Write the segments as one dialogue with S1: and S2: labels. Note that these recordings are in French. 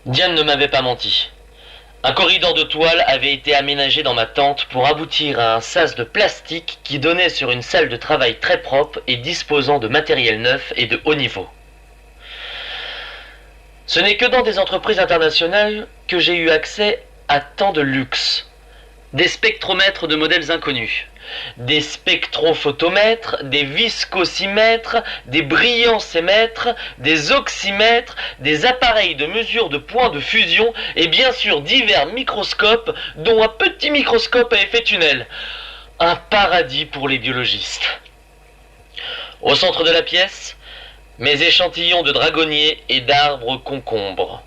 S1: Diane ne m'avait pas menti. Un corridor de toile avait été aménagé dans ma tente pour aboutir à un sas de plastique qui donnait sur une salle de travail très propre et disposant de matériel neuf et de haut niveau. Ce n'est que dans des entreprises internationales que j'ai eu accès à tant de luxe. Des spectromètres de modèles inconnus, des spectrophotomètres, des viscosimètres, des brillantsémètres, des oxymètres, des appareils de mesure de points de fusion et bien sûr divers microscopes dont un petit microscope à effet tunnel. Un paradis pour les biologistes. Au centre de la pièce, mes échantillons de dragonniers et d'arbres concombres.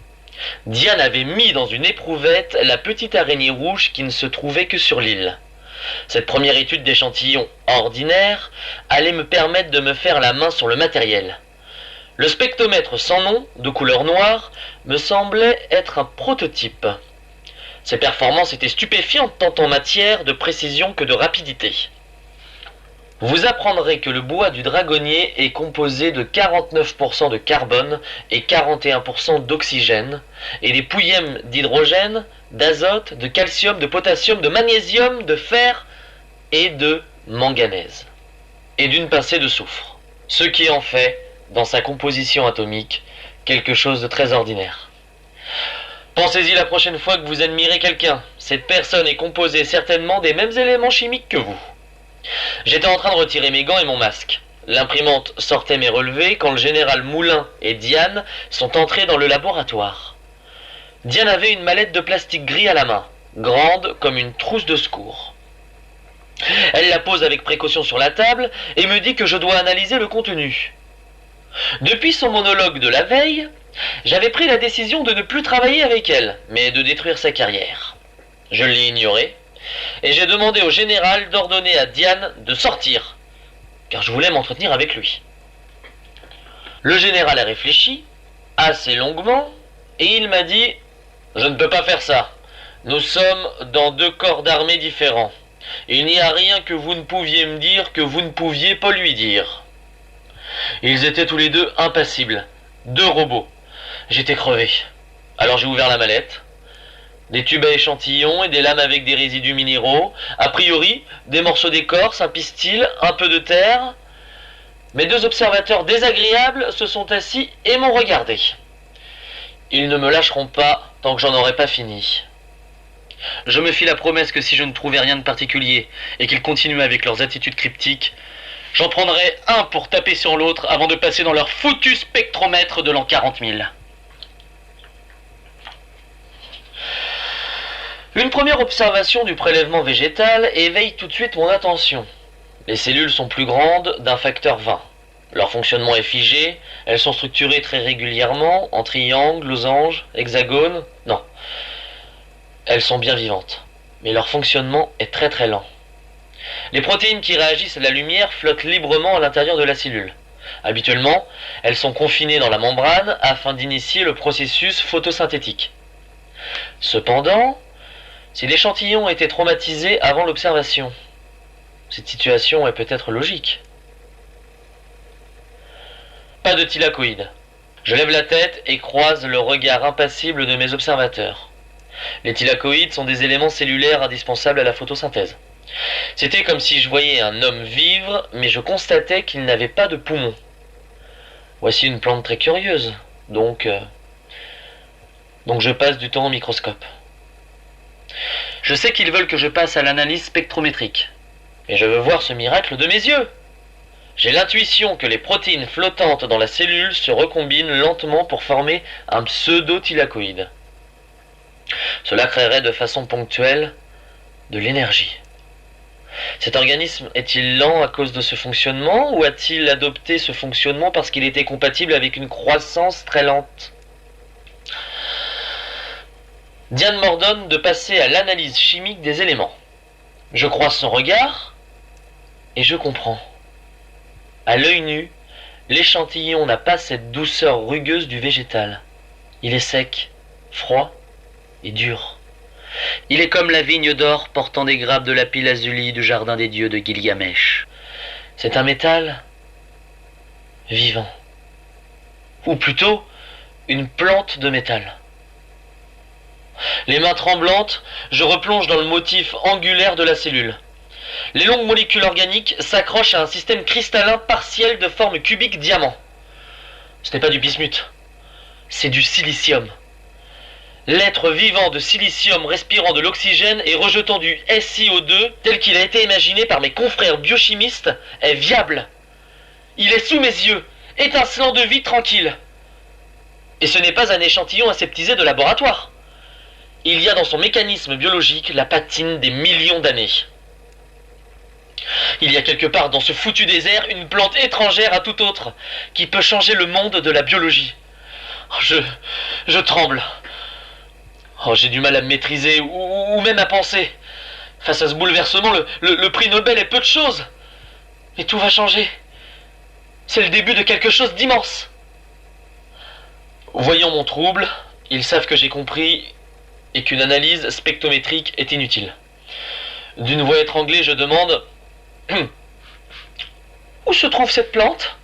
S1: Diane avait mis dans une éprouvette la petite araignée rouge qui ne se trouvait que sur l'île. Cette première étude d'échantillons ordinaire allait me permettre de me faire la main sur le matériel. Le spectromètre sans nom, de couleur noire, me semblait être un prototype. Ses performances étaient stupéfiantes tant en matière de précision que de rapidité. Vous apprendrez que le bois du dragonnier est composé de 49% de carbone et 41% d'oxygène, et les pouillèmes d'hydrogène, d'azote, de calcium, de potassium, de magnésium, de fer et de manganèse, et d'une pincée de soufre, ce qui en fait, dans sa composition atomique, quelque chose de très ordinaire. Pensez-y la prochaine fois que vous admirez quelqu'un. Cette personne est composée certainement des mêmes éléments chimiques que vous. J'étais en train de retirer mes gants et mon masque. L'imprimante sortait mes relevés quand le général Moulin et Diane sont entrés dans le laboratoire. Diane avait une mallette de plastique gris à la main, grande comme une trousse de secours. Elle la pose avec précaution sur la table et me dit que je dois analyser le contenu. Depuis son monologue de la veille, j'avais pris la décision de ne plus travailler avec elle, mais de détruire sa carrière. Je l'ai ignorée. Et j'ai demandé au général d'ordonner à Diane de sortir, car je voulais m'entretenir avec lui. Le général a réfléchi, assez longuement, et il m'a dit « Je ne peux pas faire ça. Nous sommes dans 2 corps d'armée différents. Il n'y a rien que vous ne pouviez me dire que vous ne pouviez pas lui dire. » Ils étaient tous les deux impassibles, 2 robots. J'étais crevé. Alors j'ai ouvert la mallette. Des tubes à échantillons et des lames avec des résidus minéraux, a priori des morceaux d'écorce, un pistil, un peu de terre. Mes 2 observateurs désagréables se sont assis et m'ont regardé. Ils ne me lâcheront pas tant que j'en aurai pas fini. Je me fis la promesse que si je ne trouvais rien de particulier et qu'ils continuaient avec leurs attitudes cryptiques, j'en prendrais un pour taper sur l'autre avant de passer dans leur foutu spectromètre de l'an 40 000. Une première observation du prélèvement végétal éveille tout de suite mon attention. Les cellules sont plus grandes d'un facteur 20. Leur fonctionnement est figé, elles sont structurées très régulièrement, en triangles, losanges, hexagones. Non, elles sont bien vivantes, mais leur fonctionnement est très très lent. Les protéines qui réagissent à la lumière flottent librement à l'intérieur de la cellule. Habituellement, elles sont confinées dans la membrane afin d'initier le processus photosynthétique. Cependant, si l'échantillon était traumatisé avant l'observation, cette situation est peut-être logique. Pas de thylakoïdes. Je lève la tête et croise le regard impassible de mes observateurs. Les thylakoïdes sont des éléments cellulaires indispensables à la photosynthèse. C'était comme si je voyais un homme vivre, mais je constatais qu'il n'avait pas de poumons. Voici une plante très curieuse, donc je passe du temps au microscope. Je sais qu'ils veulent que je passe à l'analyse spectrométrique. Et je veux voir ce miracle de mes yeux. J'ai l'intuition que les protéines flottantes dans la cellule se recombinent lentement pour former un pseudo-thylakoïde. Cela créerait de façon ponctuelle de l'énergie. Cet organisme est-il lent à cause de ce fonctionnement ou a-t-il adopté ce fonctionnement parce qu'il était compatible avec une croissance très lente ? Diane m'ordonne de passer à l'analyse chimique des éléments. Je croise son regard et je comprends. À l'œil nu, l'échantillon n'a pas cette douceur rugueuse du végétal. Il est sec, froid et dur. Il est comme la vigne d'or portant des grappes de lapis-lazuli du jardin des dieux de Gilgamesh. C'est un métal vivant. Ou plutôt, une plante de métal. Les mains tremblantes, je replonge dans le motif angulaire de la cellule. Les longues molécules organiques s'accrochent à un système cristallin partiel de forme cubique diamant. Ce n'est pas du bismuth, c'est du silicium. L'être vivant de silicium respirant de l'oxygène et rejetant du SiO2 tel qu'il a été imaginé par mes confrères biochimistes est viable. Il est sous mes yeux, étincelant de vie tranquille. Et ce n'est pas un échantillon aseptisé de laboratoire. Il y a dans son mécanisme biologique la patine des millions d'années. Il y a quelque part dans ce foutu désert une plante étrangère à tout autre, qui peut changer le monde de la biologie. Je tremble. J'ai du mal à me maîtriser, ou même à penser. Face à ce bouleversement, le prix Nobel est peu de choses. Et tout va changer. C'est le début de quelque chose d'immense. Voyant mon trouble, ils savent que j'ai compris et qu'une analyse spectrométrique est inutile. D'une voix étranglée, je demande « Où se trouve cette plante ?»